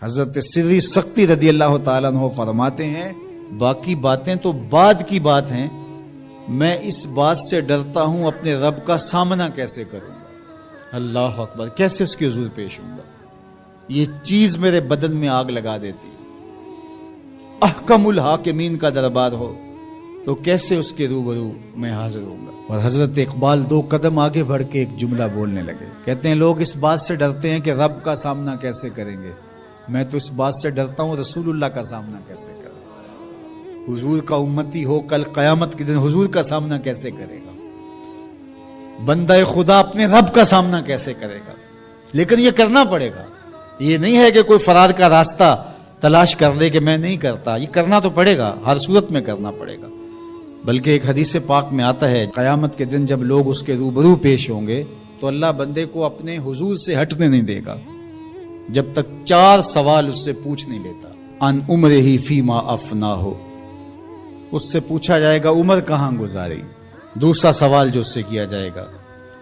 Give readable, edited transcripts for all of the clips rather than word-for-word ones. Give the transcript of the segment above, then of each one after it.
حضرت سری سختی رضی اللہ تعالیٰ عنہ فرماتے ہیں باقی باتیں تو بعد کی بات ہیں، میں اس بات سے ڈرتا ہوں اپنے رب کا سامنا کیسے کروں گا، اللہ اکبر، کیسے اس کے حضور پیش ہوں گا، یہ چیز میرے بدن میں آگ لگا دیتی۔ احکم الحاکمین کا دربار ہو تو کیسے اس کے روبرو میں حاضر ہوں گا۔ اور حضرت اقبال 2 قدم آگے بڑھ کے ایک جملہ بولنے لگے، کہتے ہیں لوگ اس بات سے ڈرتے ہیں کہ رب کا سامنا کیسے کریں گے، میں تو اس بات سے ڈرتا ہوں رسول اللہ کا سامنا کیسے کریں، حضور کا امتی ہو کل قیامت کے دن حضور کا سامنا کیسے کرے گا، بندہ خدا اپنے رب کا سامنا کیسے کرے گا۔ لیکن یہ کرنا پڑے گا، یہ نہیں ہے کہ کوئی فرار کا راستہ تلاش کر لے کہ میں نہیں کرتا، یہ کرنا تو پڑے گا، ہر صورت میں کرنا پڑے گا۔ بلکہ ایک حدیث پاک میں آتا ہے قیامت کے دن جب لوگ اس کے روبرو پیش ہوں گے تو اللہ بندے کو اپنے حضور سے ہٹنے نہیں دے گا جب تک 4 سوال اس سے پوچھ نہیں لیتا۔ ان عمرہ فیما افنا ہو، اس سے پوچھا جائے گا عمر کہاں گزاری۔ دوسرا سوال جو اس سے کیا جائے گا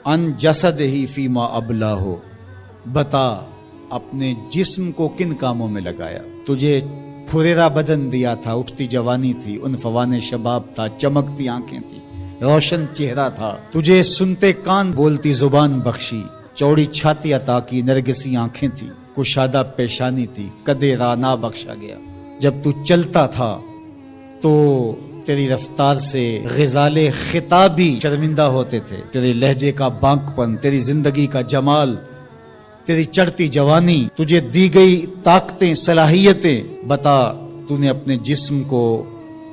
ان جسدہ فیما ابلا ہو، بتا اپنے جسم کو کن کاموں میں لگایا، تجھے پھریرا بدن دیا تھا، اٹھتی جوانی تھی، عنفوان شباب تھا، چمکتی آنکھیں تھی، روشن چہرہ تھا، تجھے سنتے کان بولتی زبان بخشی، چوڑی چھاتی عطا کی، نرگسی آنکھیں تھی، کشادہ پیشانی تھی، قدِ رانا بخشا گیا۔ جب تو چلتا تھا تو تیری رفتار سے غزال خطابی شرمندہ ہوتے تھے، تیرے لہجے کا بانک پن، تیری زندگی کا جمال، تیری چڑھتی جوانی، تجھے دی گئی طاقتیں، صلاحیتیں، بتا تو نے اپنے جسم کو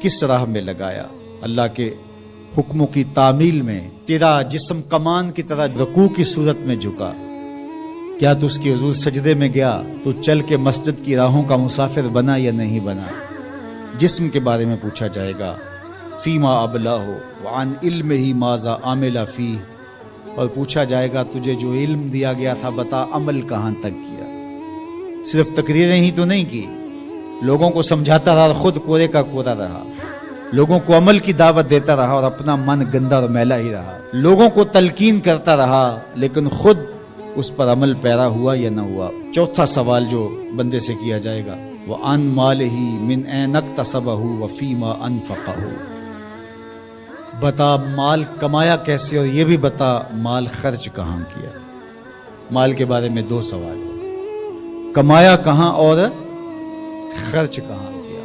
کس راہ میں لگایا، اللہ کے حکموں کی تعمیل میں۔ تیرا جسم کمان کی طرح رکوع کی صورت میں جھکا، کیا تو اس کی حضور سجدے میں گیا، تو چل کے مسجد کی راہوں کا مسافر بنا یا نہیں بنا۔ جسم کے بارے میں پوچھا جائے گا فیما ابلا ہو وعن علم ہی ماذا عامل فی، اور پوچھا جائے گا تجھے جو علم دیا گیا تھا بتا عمل کہاں تک کیا۔ صرف تقریریں ہی تو نہیں کی، لوگوں کو سمجھاتا رہا اور خود کورے کا کورا رہا، لوگوں کو عمل کی دعوت دیتا رہا اور اپنا من گندا اور میلا ہی رہا، لوگوں کو تلقین کرتا رہا لیکن خود اس پر عمل پیرا ہوا یا نہ ہوا۔ چوتھا سوال جو بندے سے کیا جائے گا وَعَن مَالِهِ مِنْ أَيْنَ اكْتَسَبَهُ وَفِيمَا أَنْفَقَهُ، بتا مال کمایا کیسے اور یہ بھی بتا مال خرچ کہاں کیا۔ مال کے بارے میں 2 سوال، کمایا کہاں اور خرچ کہاں کیا۔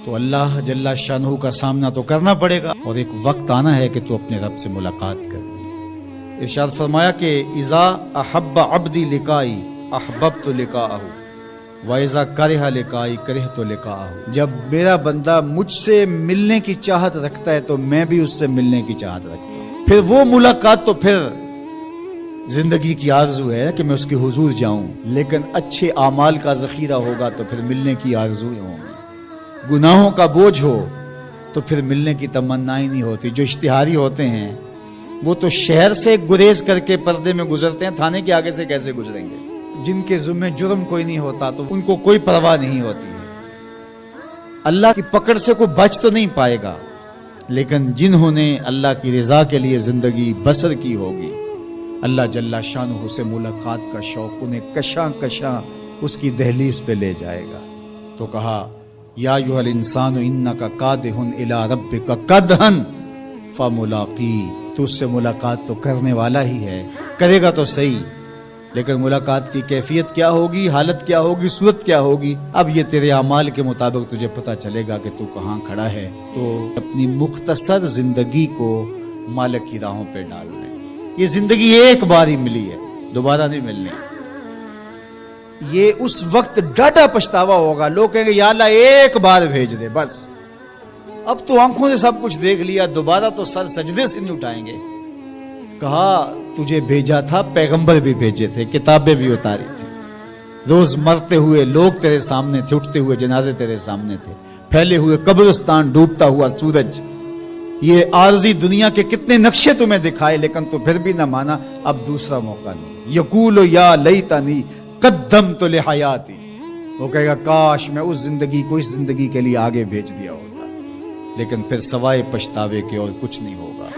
تو اللہ جل شانہ کا سامنا تو کرنا پڑے گا اور ایک وقت آنا ہے کہ تو اپنے رب سے ملاقات کرنی ہے۔ ارشاد فرمایا کہ اذا احب عبدی لقائی احببت لقاءہ وَإِذَا كَرِهَ لِقَائِي كَرِهْتُ لِقَاءَهُ، جب میرا بندہ مجھ سے ملنے کی چاہت رکھتا ہے تو میں بھی اس سے ملنے کی چاہت رکھتا ہوں، پھر وہ ملاقات تو پھر زندگی کی آرزو ہے کہ میں اس کے حضور جاؤں، لیکن اچھے اعمال کا ذخیرہ ہوگا تو پھر ملنے کی آرزویں ہوں گی، گناہوں کا بوجھ ہو تو پھر ملنے کی تمنا ہی نہیں ہوتی۔ جو اشتہاری ہوتے ہیں وہ تو شہر سے گریز کر کے پردے میں گزرتے ہیں، تھانے کے آگے سے کیسے گزریں گے؟ جن کے ذمہ جرم کوئی نہیں ہوتا تو ان کو کوئی پرواہ نہیں ہوتی ہے، اللہ کی پکڑ سے کوئی بچ تو نہیں پائے گا، لیکن جنہوں نے اللہ کی رضا کے لیے زندگی بسر کی ہوگی، اللہ جل شانہ سے ملاقات کا شوق انہیں کشاں کشاں اس کی دہلیز پہ لے جائے گا۔ تو کہا یا ایھا الانسان انک کادح الی ربک کدحا فملاقی، تو اس سے ملاقات تو کرنے والا ہی ہے، کرے گا تو صحیح، لیکن ملاقات کی کیفیت کیا ہوگی، حالت کیا ہوگی، صورت کیا ہوگی، اب یہ تیرے اعمال کے مطابق تجھے پتہ چلے گا کہ تو کہاں کھڑا ہے۔ تو اپنی مختصر زندگی کو مالک کی راہوں پہ ڈال دیں۔ یہ زندگی ایک بار ہی ملی ہے، دوبارہ نہیں ملنی۔ یہ اس وقت ڈاٹا پچھتاوا ہوگا، لوگ کہیں گے یا اللہ ایک بار بھیج دے بس، اب تو آنکھوں سے سب کچھ دیکھ لیا، دوبارہ تو سر سجدے سے نہیں اٹھائیں گے۔ کہا تجھے بھیجا تھا، پیغمبر بھی بھیجے تھے، کتابیں بھی اتاری تھی، روز مرتے ہوئے لوگ تیرے سامنے تھے، اٹھتے ہوئے جنازے تیرے سامنے تھے، پھیلے ہوئے قبرستان، ڈوبتا ہوا سورج، یہ عارضی دنیا کے کتنے نقشے تمہیں دکھائے، لیکن تو پھر بھی نہ مانا، اب دوسرا موقع نہیں۔ یقول یا لیتنی قدمت لحیاتی، وہ کہے گا کاش میں اس زندگی کو اس زندگی کے لیے آگے بھیج دیا ہوتا، لیکن پھر سوائے پچھتاوے کے اور کچھ نہیں ہوگا۔